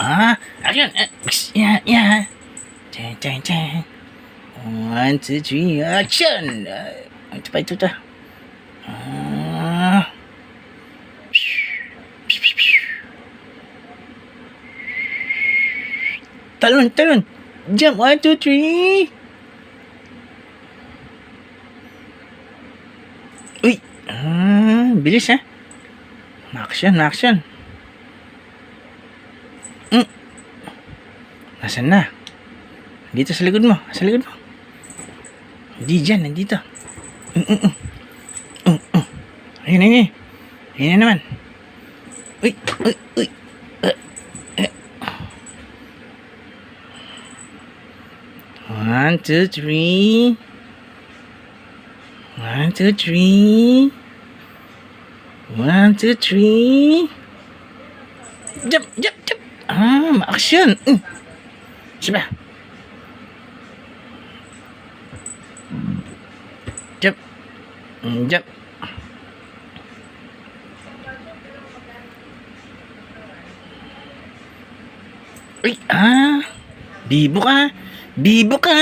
Action! Yeah, yeah. Chan, chan, chan. 1, 2, 3, action! Ito pa, ito. Talon! Jump, 1, 2, 3. Uy! Bilis ha. Action. Nasaan na? Dito sa likod mo. Hindi dyan, nandito. Ayun. Ayun na naman. Uy. 1, 2, 3. 1, 2, 3. 1, 2, 3. Jump. Action. Siapa? Jump. Uy, Bibo ka. Bibo ka.